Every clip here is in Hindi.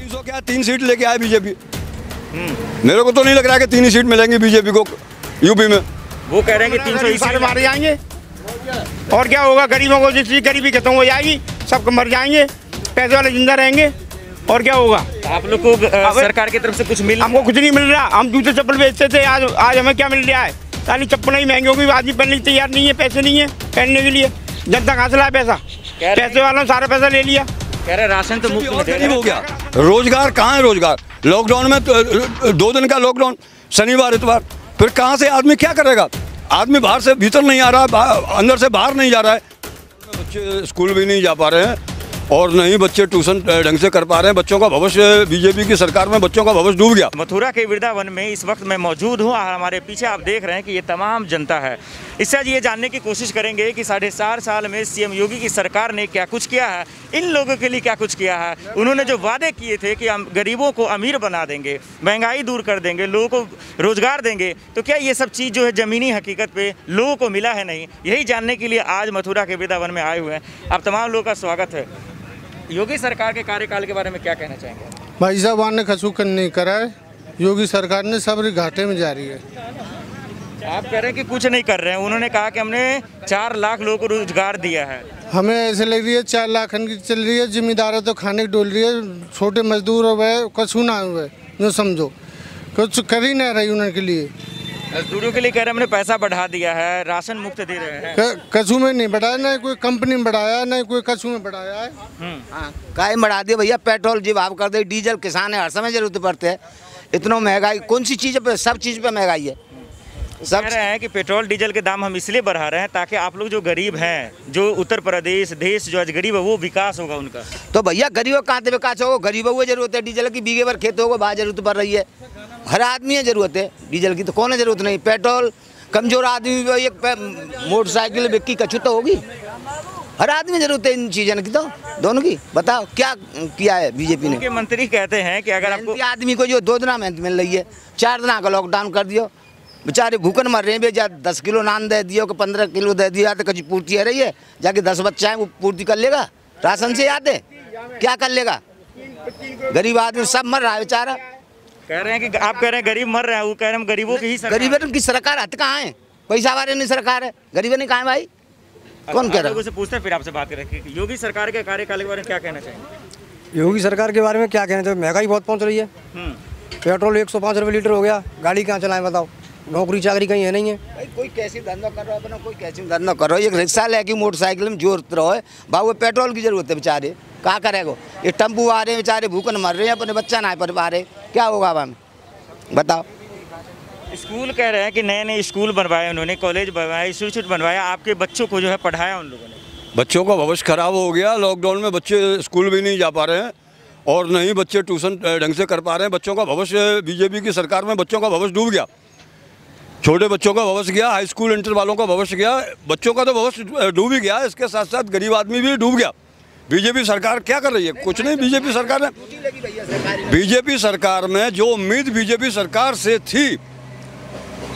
300 क्या 3 सीट लेके आए बीजेपी। मेरे को तो नहीं लग रहा है कि 3 ही सीट मिलेंगी बीजेपी को यूपी में। वो कह रहे हैं कि 300 सारे मारे जाएंगे और क्या होगा। गरीबों को जितनी गरीबी खत्म हो जाएगी, सब मर जाएंगे, पैसे वाले जिंदा रहेंगे और क्या होगा। आप लोग को सरकार की तरफ से कुछ हमको कुछ नहीं मिल रहा। हम जूते चप्पल बेचते थे, आज हमें क्या मिल रहा है। सारी चप्पल ही महंगी होगी, आदमी पहनने की तैयार नहीं है, पैसे नहीं है पहनने के लिए। जनता कहाँ से लाए पैसा, पैसे वालों ने सारा पैसा ले लिया। कह रहे राशन तो मुफ्त में दे रहे हैं। हो गया, रोजगार कहाँ है। रोजगार लॉकडाउन में 2 दिन का लॉकडाउन, शनिवार इतवार, फिर कहाँ से आदमी क्या करेगा। आदमी बाहर से भीतर नहीं आ रहा है, अंदर से बाहर नहीं जा रहा है। बच्चे स्कूल भी नहीं जा पा रहे हैं और नहीं बच्चे ट्यूशन ढंग से कर पा रहे हैं। बच्चों का भविष्य, बीजेपी की सरकार में बच्चों का भविष्य डूब गया। मथुरा के वृंदावन में इस वक्त मैं मौजूद हूँ और हमारे पीछे आप देख रहे हैं कि ये तमाम जनता है। इससे आज ये जानने की कोशिश करेंगे कि 4.5 साल में सीएम योगी की सरकार ने क्या कुछ किया है, इन लोगों के लिए क्या कुछ किया है। उन्होंने जो वादे किए थे कि हम गरीबों को अमीर बना देंगे, महंगाई दूर कर देंगे, लोगों को रोजगार देंगे, तो क्या ये सब चीज़ जो है ज़मीनी हकीकत पे लोगों को मिला है नहीं। यही जानने के लिए आज मथुरा के वृंदावन में आए हुए हैं। आप तमाम लोगों का स्वागत है। योगी सरकार के कार्यकाल के बारे में क्या कहना चाहेंगे। भाई साहब ने कसूकन नहीं करा है, योगी सरकार ने सब घाटे में जा रही है। आप कह रहे हैं कि कुछ नहीं कर रहे हैं। उन्होंने कहा कि हमने 4 लाख लोगों को रोजगार दिया है। हमें ऐसे लग रही है 4 लाख की चल रही है, जिम्मेदार तो खाने की डोल रही है, छोटे मजदूर हुए कछू ना हुए, जो समझो कुछ कर ही नहीं रही उनके लिए। मजदूरों के लिए कह रहे हैं हमने पैसा बढ़ा दिया है, राशन मुफ्त दे रहे हैं। कछू में नहीं बढ़ाया, ना कोई कंपनी में बढ़ाया, ना कोई कछू में बढ़ाया है। काहे बढ़ा दिया भैया, पेट्रोल जी भाव कर दे, डीजल किसान है हर समय जरूरत पड़ते हैं। इतना महंगाई कौन सी चीज़ पे, सब चीज़ पे महंगाई है। सब कह रहे हैं कि पेट्रोल डीजल के दाम हम इसलिए बढ़ा रहे हैं ताकि आप लोग जो गरीब हैं, जो उत्तर प्रदेश देश जो आज गरीब है, वो विकास होगा उनका। तो भैया गरीबों कहाँ से विकास होगा, गरीबों को जरूरत है डीजल की, बीघे भर खेतों को बाहर जरूरत पड़ रही है। हर आदमी है जरूरत है डीजल की, तो कौन है जरूरत नहीं। पेट्रोल कमजोर आदमी एक मोटरसाइकिल बिक्की कछू तो होगी, हर आदमी जरूरत है इन चीज़ों की। तो दोनों की बताओ क्या किया है बीजेपी ने। मंत्री कहते हैं कि अगर आपको आदमी को जो 2 दिन मेहनत मिल रही है, 4 दिन का लॉकडाउन कर दियो, बेचारे भूखन मर रहे हैं। भैया 10 किलो नान दे दियो कि 15 किलो दे दिया तो कभी पूर्ति है रही है। जाके 10 बच्चे हैं वो पूर्ति कर लेगा, राशन से याद है क्या कर लेगा। गरीब आदमी सब मर रहा है बेचारा। कह रहे हैं कि आप कह रहे हैं गरीब मर रहे हैं, वो कह रहे हैं हम गरीबों की ही सरकार। गरीबों की सरकार हथ कहाँ है, पैसा वाले नहीं सरकार है, गरीबों ने कहाँ है भाई। कौन कह रहा है। लोगों से पूछते हैं फिर आपसे बात करें कि योगी सरकार के कार्यकाल के बारे में क्या कहना चाहिए। योगी सरकार के बारे में क्या कहना चाहिए, महंगाई बहुत पहुंच रही है। पेट्रोल 105 रुपये लीटर हो गया, गाड़ी कहाँ चलाएं बताओ, नौकरी चाकरी कहीं है नहीं है। भाई कोई कैसे धंधा कर रहा है अपना, कोई कैसे धंधा कर रहा है। एक रिक्शा लेके मोटरसाइकिल में जोड़ते रहो है भाई, वो पेट्रोल की जरूरत है बेचारे, कहाँ करेगा। ये टेम्पू आ रहे हैं बेचारे भूखन मर रहे हैं, अपने बच्चा ना पढ़ पा रहे, क्या होगा अब हमें बताओ। स्कूल कह रहे हैं कि नए स्कूल बनवाए उन्होंने, कॉलेज बनवाए, इंस्टीट्यूट बनवाया, आपके बच्चों को जो है पढ़ाया उन लोगों ने। बच्चों का भविष्य खराब हो गया। लॉकडाउन में बच्चे स्कूल भी नहीं जा पा रहे हैं और नहीं बच्चे ट्यूशन ढंग से कर पा रहे हैं। बच्चों का भविष्य, बीजेपी की सरकार में बच्चों का भविष्य डूब गया। छोटे बच्चों का भविष्य गया, हाई स्कूल इंटर वालों का भविष्य गया, बच्चों का तो भविष्य डूब ही गया। इसके साथ साथ गरीब आदमी भी डूब गया। बीजेपी सरकार क्या कर रही है, कुछ नहीं। बीजेपी सरकार ने, बीजेपी सरकार में जो उम्मीद बीजेपी सरकार से थी,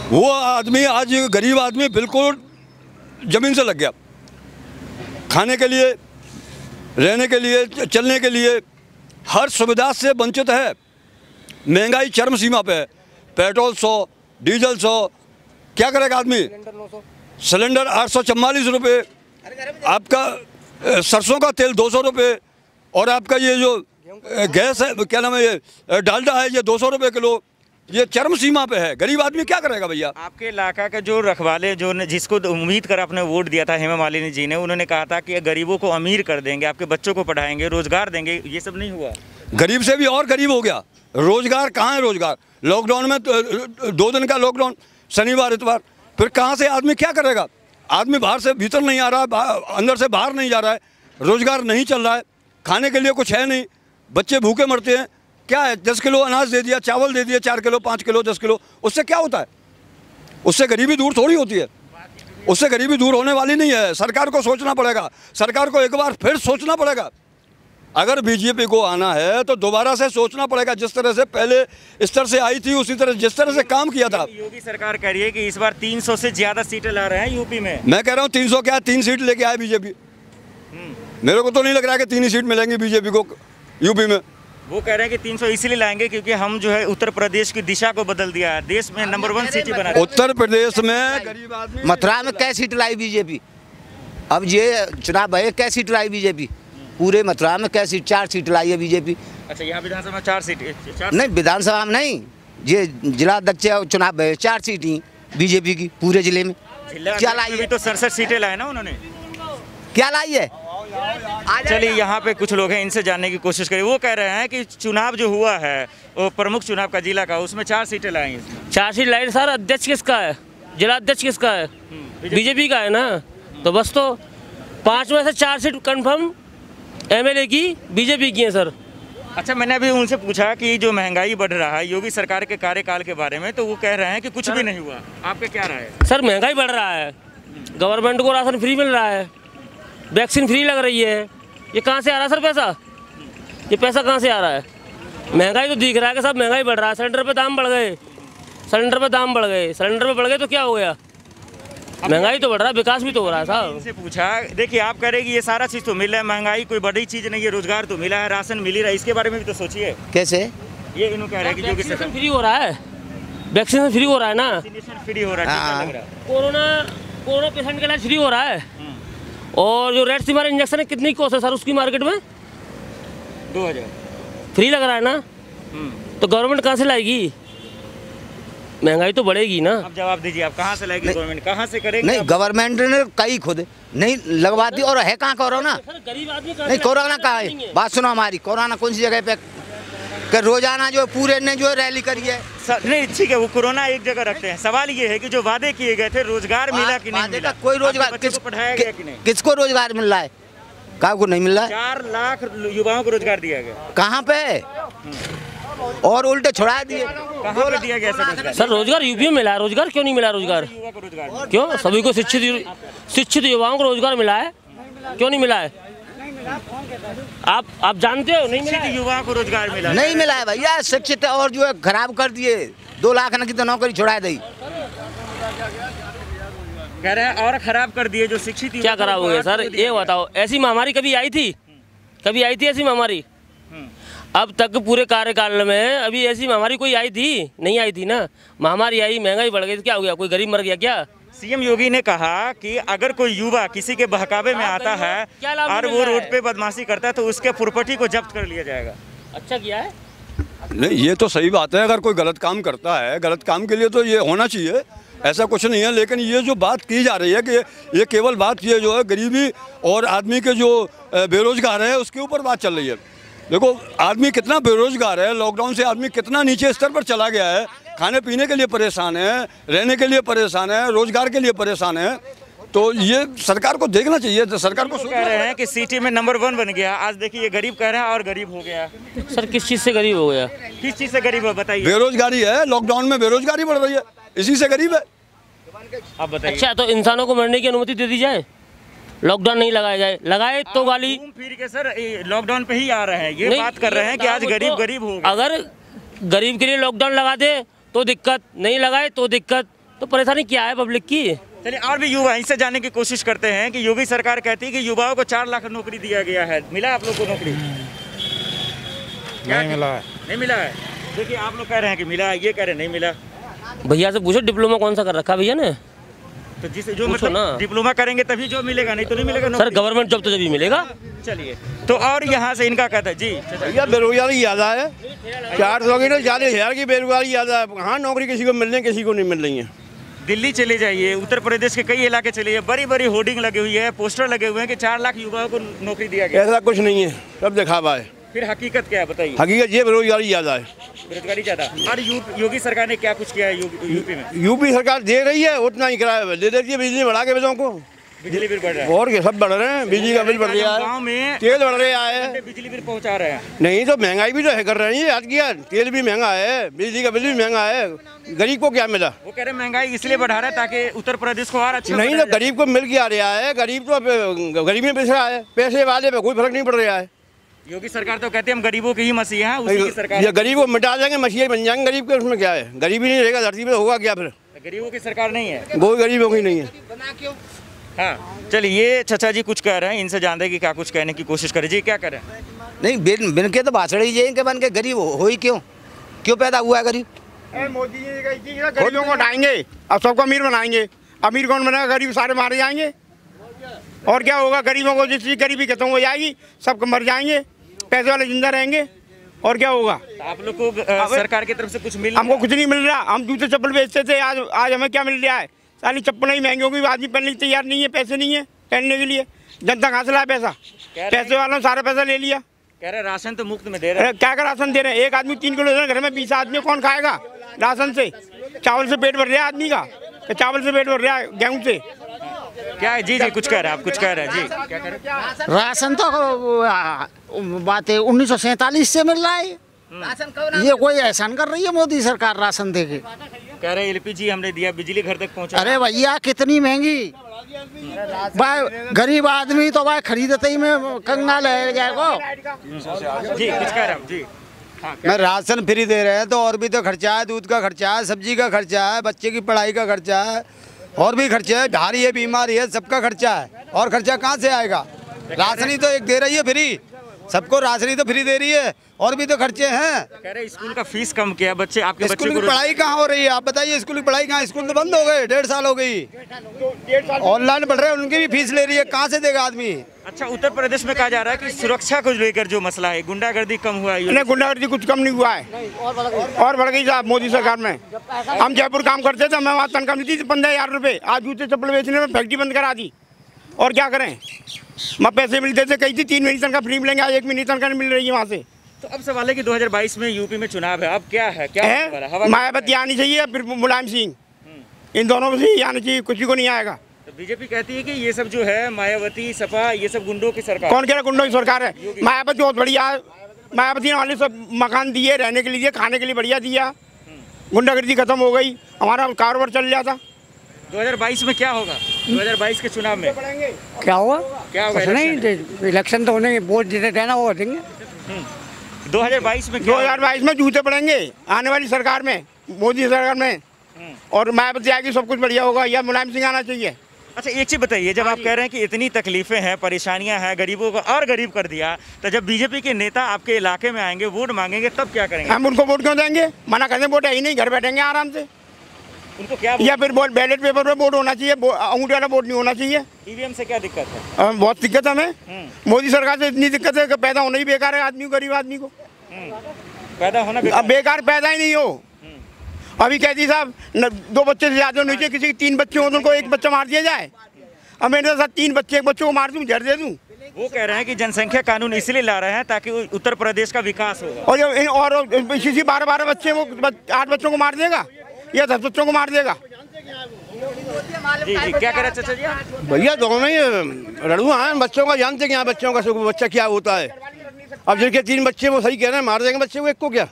वो आदमी आज गरीब आदमी बिल्कुल जमीन से लग गया। खाने के लिए, रहने के लिए, चलने के लिए हर सुविधा से वंचित है। महंगाई चरम सीमा पे है। पेट्रोल 100, डीजल 100, क्या करेगा आदमी। सिलेंडर 844 रुपये, आपका सरसों का तेल 200 रुपये, और आपका ये जो गैस है, क्या नाम है, ये डालडा है, ये 200 रुपये किलो। ये चरम सीमा पे है। गरीब आदमी क्या करेगा भैया। आपके इलाका का जो रखवाले, जो जिसको उम्मीद कर आपने वोट दिया था, हेमा मालिनी जी ने, उन्होंने कहा था कि गरीबों को अमीर कर देंगे, आपके बच्चों को पढ़ाएंगे, रोजगार देंगे, ये सब नहीं हुआ। गरीब से भी और गरीब हो गया। रोजगार कहाँ है। रोजगार लॉकडाउन में 2 दिन का लॉकडाउन, शनिवार इतवार, फिर कहाँ से आदमी क्या करेगा। आदमी बाहर से भीतर नहीं आ रहा है, अंदर से बाहर नहीं जा रहा है, रोजगार नहीं चल रहा है, खाने के लिए कुछ है नहीं, बच्चे भूखे मरते हैं। क्या है, 10 किलो अनाज दे दिया, चावल दे दिया 4 किलो, 5 किलो, 10 किलो, उससे क्या होता है। उससे गरीबी दूर थोड़ी होती है, उससे गरीबी दूर होने वाली नहीं है। सरकार को सोचना पड़ेगा, सरकार को एक बार फिर सोचना पड़ेगा। अगर बीजेपी को आना है तो दोबारा से सोचना पड़ेगा। जिस तरह से पहले स्तर से आई थी, उसी तरह जिस तरह से काम किया था। योगी सरकार कह रही है कि इस बार 300 से ज्यादा सीटें ला रहे हैं यूपी में। मैं कह रहा हूँ 300 क्या 3 सीट लेके आए बीजेपी। मेरे को तो नहीं लग रहा है कि 3 ही सीट मिलेंगी बीजेपी को यूपी में। वो कह रहे हैं कि 300 इसलिए लाएंगे क्योंकि हम जो है उत्तर प्रदेश की दिशा को बदल दिया है, देश में नंबर 1 सिटी बना दिया। उत्तर प्रदेश में गरीब आदमी मथुरा में कै सीट लाई बीजेपी? अब ये चुनाव है, कै सीट लाई बीजेपी? पूरे मथुरा में कै सीट? 4 सीट लाई है बीजेपी। अच्छा, यहाँ विधानसभा में 4 सीट नहीं, विधानसभा में नहीं, ये जिला अध्यक्ष चुनाव है, 4 सीट ही बीजेपी की पूरे जिले में। क्या लाई है? तो 67 सीटें लाए ना उन्होंने, क्या लाई है? चलिए यहाँ पे कुछ लोग हैं, इनसे जानने की कोशिश करें। वो कह रहे हैं कि चुनाव जो हुआ है वो प्रमुख चुनाव का जिला का, उसमें 4 सीटें लाई हैं। 4 सीट लाई सर। अध्यक्ष किसका है? जिला अध्यक्ष किसका है? बीजेपी का है ना। तो बस तो 5 में से 4 सीट कंफर्म एमएलए की बीजेपी की है सर। अच्छा, मैंने अभी उनसे पूछा कि जो महंगाई बढ़ रहा है योगी सरकार के कार्यकाल के बारे में, तो वो कह रहे हैं कि कुछ भी नहीं हुआ। आपका क्या राय है? सर महंगाई बढ़ रहा है, गवर्नमेंट को राशन फ्री मिल रहा है, वैक्सीन फ्री लग रही है, ये कहाँ से आ रहा है सर पैसा? ये पैसा कहाँ से आ रहा है? महंगाई तो दिख रहा है कि सब महंगाई बढ़ रहा है। सिलेंडर पे दाम बढ़ गए, सिलेंडर पे दाम बढ़ गए, सिलेंडर पे बढ़ गए तो क्या हो गया? महंगाई तो बढ़ रहा है, विकास भी तो हो रहा है साहब। इनसे पूछा, देखिए आप कह रहे कि ये सारा चीज़ तो मिल रहा है, महंगाई कोई बड़ी चीज़ नहीं है, रोजगार तो मिला है, राशन मिल रहा है, इसके बारे में भी तो सोचिए। कैसे? ये इन्होंने कह रहा है कि योगी सरकार फ्री हो रहा है, वैक्सीनेशन फ्री हो रहा है ना, फ्री हो रहा है, लग रहा है। कोरोना पेशेंट के लिए फ्री हो रहा है। और जो रेड सीमार इंजेक्शन है कितनी कॉस्ट है सर उसकी मार्केट में? 2000 फ्री लग रहा है ना। तो गवर्नमेंट कहाँ से लाएगी? महंगाई तो बढ़ेगी ना। आप जवाब दीजिए, आप कहाँ से लाएगी गवर्नमेंट, कहाँ से करेगी? नहीं, गवर्नमेंट ने कई खुद नहीं लगवाती। और है कहाँ कोरोना? गरीब आदमी नहीं, कोरोना कहाँ है? बात सुनो हमारी, कोरोना कौन सी जगह पे? कि रोजाना जो पूरे ने जो रैली करी है। नहीं ठीक है, वो कोरोना एक जगह रखते हैं। सवाल ये है कि जो वादे किए गए थे, रोजगार मिला कि नहीं मिला? कोई रोजगार पढ़ाया गया कि नहीं? किसको रोजगार मिल रहा है? कहाँ को नहीं मिल रहा है? 4 लाख युवाओं को रोजगार दिया गया। कहाँ पे? और उल्टे छुड़ा दिए। कहाँ पे दिया गया सर? रोजगार यूपी में मिला है। रोजगार क्यों नहीं मिला? रोजगार युवा को रोजगार क्यों? सभी को शिक्षित युवाओं को रोजगार मिला है, क्यों नहीं मिला है? आप जानते हो नहीं मिला? युवा को रोजगार मिला नहीं मिला है भैया। शिक्षित और जो है खराब कर दिए, 2 लाख न की तो नौकरी छुड़ा दी। कह रहे हैं और खराब कर दिए जो शिक्षित। क्या खराब हो गया सर? ये बताओ, ऐसी महामारी कभी आई थी? कभी आई थी ऐसी महामारी? अब तक पूरे कार्यकाल में अभी ऐसी महामारी कोई आई थी? नहीं आई थी ना। महामारी आई, महंगाई बढ़ गई तो क्या हो गया? कोई गरीब मर गया क्या? सीएम योगी ने कहा कि अगर कोई युवा किसी के बहकावे में आता है और वो रोड पे बदमाशी करता है तो उसके प्रॉपर्टी को जब्त कर लिया जाएगा। अच्छा किया है? नहीं, ये तो सही बात है। अगर कोई गलत काम करता है, गलत काम के लिए तो ये होना चाहिए, ऐसा कुछ नहीं है। लेकिन ये जो बात की जा रही है कि ये केवल बात ये जो है गरीबी और आदमी के जो बेरोजगार है उसके ऊपर बात चल रही है। देखो आदमी कितना बेरोजगार है, लॉकडाउन से आदमी कितना नीचे स्तर पर चला गया है, खाने पीने के लिए परेशान है, रहने के लिए परेशान है, रोजगार के लिए परेशान है। तो ये सरकार को देखना चाहिए। तो सरकार को कह रहे हैं कि सिटी में नंबर 1 बन गया, आज देखिए ये गरीब कह रहे हैं और गरीब हो गया। सर किस चीज़ से गरीब हो गया? किस चीज़ से गरीब है बताइए? बेरोजगारी है, लॉकडाउन में बेरोजगारी बढ़ रही है, इसी से गरीब है। आप बताइए। अच्छा, तो इंसानों को मरने की अनुमति दे दी जाए, लॉकडाउन नहीं लगाया जाए। लगाए तो गाली। घूम फिर के सर लॉकडाउन पे ही आ रहे हैं, ये बात कर रहे हैं कि आज गरीब गरीब हो गए। अगर गरीब के लिए लॉकडाउन लगा दे तो दिक्कत, नहीं लगाए तो दिक्कत, तो परेशानी क्या है पब्लिक की? चलिए और भी युवा इनसे जानने की कोशिश करते हैं कि योगी सरकार कहती है कि युवाओं को 4 लाख नौकरी दिया गया है, मिला आप लोग को नौकरी? नहीं मिला है। नहीं मिला है। देखिए आप लोग कह रहे हैं कि मिला है, ये कह रहे हैं नहीं मिला। भैया से पूछो डिप्लोमा कौन सा कर रखा भैया ने? तो जिसे जो मतलब डिप्लोमा करेंगे तभी जो मिलेगा, नहीं तो नहीं मिलेगा सर। गवर्नमेंट जॉब तो जब भी मिलेगा। चलिए तो और यहाँ से इनका कहता है जी भैया बेरोजगारी ज़्यादा है, 400 की 40,000 की बेरोजगारी ज़्यादा है। हाँ, नौकरी किसी को मिल रही है, किसी को नहीं मिल रही है। दिल्ली चले जाइए, उत्तर प्रदेश के कई इलाके चले जाइए, बड़ी बड़ी होर्डिंग लगी हुई है, पोस्टर लगे हुए हैं कि 4 लाख युवाओं को नौकरी दिया गया। ऐसा कुछ नहीं है, सब दिखावा है। फिर हकीकत क्या है बताइए? हकीकत ये बेरोजगारी ज़्यादा है, बेरोजगारी ज़्यादा। और योगी सरकार ने क्या कुछ किया है यूपी में? यूपी सरकार दे रही है, उतना ही किराया दे देती है, बिजली बढ़ा के बच्चों को। बिजली बिल बढ़ रहा है और क्या, सब बढ़ रहे हैं, बिजली का बिल बढ़ रहा है, गाँव में तेल बढ़ रहा है, बिजली बिल पहुँचा रहे हैं। नहीं तो महंगाई भी तो है कर रही है। आज किया तेल भी महंगा है, बिजली का बिल भी महंगा है, गरीब को क्या मिला? वो कह रहे महंगाई इसलिए बढ़ा रहा है ताकि उत्तर प्रदेश को और अच्छा नहीं, तो गरीब को मिल क्या रहा है? गरीब तो गरीबी में पिस रहा है, पैसे वाले पे कोई फर्क नहीं पड़ रहा है। योगी सरकार तो कहते हैं हम गरीबों की ही मसीहा हैं, उसी की सरकार। ये गरीब को मिटा देंगे, मसीहा बन जाएंगे गरीब के, उसमें क्या है? गरीबी नहीं रहेगा धरती पे, होगा क्या फिर? गरीबों की सरकार नहीं है, कोई गरीबों की नहीं है। हाँ चलिए ये चाचा जी कुछ कह रहे हैं, इनसे जानते हैं कि क्या कुछ कहने की कोशिश करें। जी क्या कह रहे हैं? नहीं बिन के तो भाषण ही जाएंगे, बन के गरीब हो ही क्यों पैदा हुआ है गरीब? मोदी जी ने कही थी कि गरीबों को हटाएंगे, अब सबको अमीर बनाएंगे। अमीर कौन बनेगा? गरीब सारे मारे जाएंगे। और क्या होगा? गरीबों को जिसकी गरीबी खत्म हो जाएगी, सब मर जाएंगे, पैसे वाले जिंदा रहेंगे। और क्या होगा? आप लोग को सरकार की तरफ से कुछ मिल? हमको कुछ नहीं मिल रहा। हम जूते चप्पल बेचते थे, आज हमें क्या मिल रहा है? सारी चप्पल ही महंगी होगी, आदमी पहनने के तैयार नहीं है, पैसे नहीं है पहनने के लिए। जनता कहाँ से लाए पैसा? पैसे वालों ने सारा पैसा ले लिया। कह रहे राशन तो मुफ्त में दे रहे हैं। क्या राशन दे रहे हैं? एक आदमी 3 किलो दे रहे हैं, घर में 20 आदमी, कौन खाएगा राशन से? चावल से पेट भर रहा है आदमी का, चावल से पेट भर रहा है, गेहूँ से क्या है? जी कुछ कह रहे हैं आप, कुछ कह रहे हैं जी, क्या कह रहे हैं? राशन तो बात है 1947 से मिल रहा है। ये कोई एहसान कर रही है मोदी सरकार राशन दे के? कह रहे एलपीजी हमने दिया, बिजली घर तक पहुंचा। अरे भैया कितनी महंगी, भाई गरीब आदमी तो भाई खरीदते ही में कंगाल है जाएगा। जी कुछ कह रहे हैं जी। मैं राशन फ्री दे रहे हैं तो और भी तो खर्चा है, दूध का खर्चा है, सब्जी का खर्चा है, बच्चे की पढ़ाई का खर्चा है, और भी खर्चे है, भारी है, बीमारी है, सबका खर्चा है। और खर्चा कहाँ से आएगा? राशन ही तो एक दे रही है फ्री, सबको राशन ही तो फ्री दे रही है, और भी तो खर्चे हैं। कह रहे स्कूल का फीस कम किया, बच्चे आपके बच्चे स्कूल की पढ़ाई कहाँ हो रही है? आप बताइए, स्कूल की पढ़ाई कहाँ? स्कूल तो बंद हो गए, 1.5 साल हो गई। ऑनलाइन पढ़ रहे हैं, उनकी भी फीस ले रही है, कहाँ से देगा आदमी? अच्छा, उत्तर प्रदेश में कहा जा रहा है कि सुरक्षा को लेकर जो मसला है, गुंडागर्दी कम हुआ है। गुंडागर्दी कुछ कम नहीं हुआ है, और बढ़ गई साहब मोदी सरकार में। हम जयपुर काम करते थे, हमें वहाँ तनख्वाह मिलती थी 15,000 रुपये, आज जूते चप्पल बेचने में फैक्ट्री बंद करा दी। और क्या करें? मैं पैसे मिलते थे, कही थी 3 महीने तनख्वाह फ्री मिलेंगे, आज 1 महीने तनख्वाह नहीं मिल रही है वहाँ से। तो अब सवाल है कि 2022 में यूपी में चुनाव है, अब क्या है? क्या है? मायावती आनी चाहिए, फिर मुलायम सिंह, इन दोनों में से ही आनी चाहिए, कुछ को नहीं आएगा। तो बीजेपी कहती है कि ये सब जो है मायावती, सपा, ये सब गुंडों की सरकार। कौन कह रहा गुंडों की सरकार है? मायावती बहुत बढ़िया, मायावती ने वाले सब मकान दिए, रहने के लिए, खाने के लिए बढ़िया दिया, गुंडागर्दी खत्म हो गई, हमारा कारोबार चल जाता। 2022 में क्या होगा? 2022 के चुनाव में क्या हुआ? क्या होगा? नहीं, इलेक्शन तो होने, वोट जितने देना वो देंगे। 2022 में 2022 में जूते पड़ेंगे आने वाली सरकार में, मोदी सरकार में, और मायावती आएगी, सब कुछ बढ़िया होगा, या मुलायम सिंह आना चाहिए। अच्छा, एक चीज़ बताइए, जब आप कह रहे हैं कि इतनी तकलीफें हैं, परेशानियां हैं, गरीबों को और गरीब कर दिया, तो जब बीजेपी के नेता आपके इलाके में आएंगे, वोट मांगेंगे, तब क्या करेंगे? हम उनको वोट क्यों देंगे? मना कर दें, वोट है ही नहीं, घर बैठेंगे आराम से। उनको क्या? या फिर बैलेट पेपर पे वोट होना चाहिए, अंगूठे वाला वोट नहीं होना चाहिए। ईवीएम से क्या दिक्कत है? बहुत दिक्कत है हमें, मोदी सरकार से इतनी दिक्कत है कि पैदा होना ही बेकार है आदमी, गरीब आदमी को पैदा होना बेकार, पैदा ही नहीं हो। अभी कहती साहब 2 बच्चे से ज़्यादा नीचे, किसी के 3 बच्चे हो तो उनको 1 बच्चा मार दिया जाए। अब मेरे साथ 3 बच्चे, 1 बच्चे को मार दूँ, जड़ दे दूँ। वो कह रहे हैं कि जनसंख्या कानून इसलिए ला रहे हैं ताकि उत्तर प्रदेश का विकास होगा। और इसी 12 बच्चे, वो 8 बच्चों को मार देगा या 10 बच्चों को मार देगा। जी क्या कह रहे चाचा जी? भैया दोनों ही लड़ुआ हैं, बच्चों का जानते हैं यहाँ बच्चों का बच्चा क्या होता है। अब जिनके 3 बच्चे वो सही कह रहे हैं, मार देंगे बच्चे को, एक को क्या?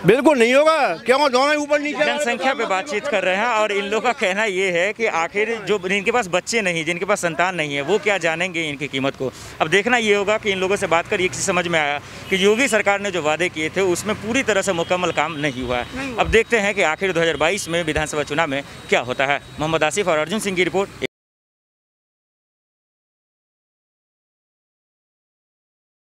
बिल्कुल नहीं होगा, क्यों? दोनों ऊपर नीचे। जनसंख्या पे बातचीत कर रहे हैं, और इन लोगों का कहना ये है कि आखिर जो जिनके पास बच्चे नहीं, जिनके पास संतान नहीं है, वो क्या जानेंगे इनकी कीमत को। अब देखना ये होगा कि इन लोगों से बात कर एक चीज़ समझ में आया कि योगी सरकार ने जो वादे किए थे उसमें पूरी तरह से मुकम्मल काम नहीं हुआ है। अब देखते हैं कि आखिर 2022 में विधानसभा चुनाव में क्या होता है। मोहम्मद आसिफ और अर्जुन सिंह की रिपोर्ट।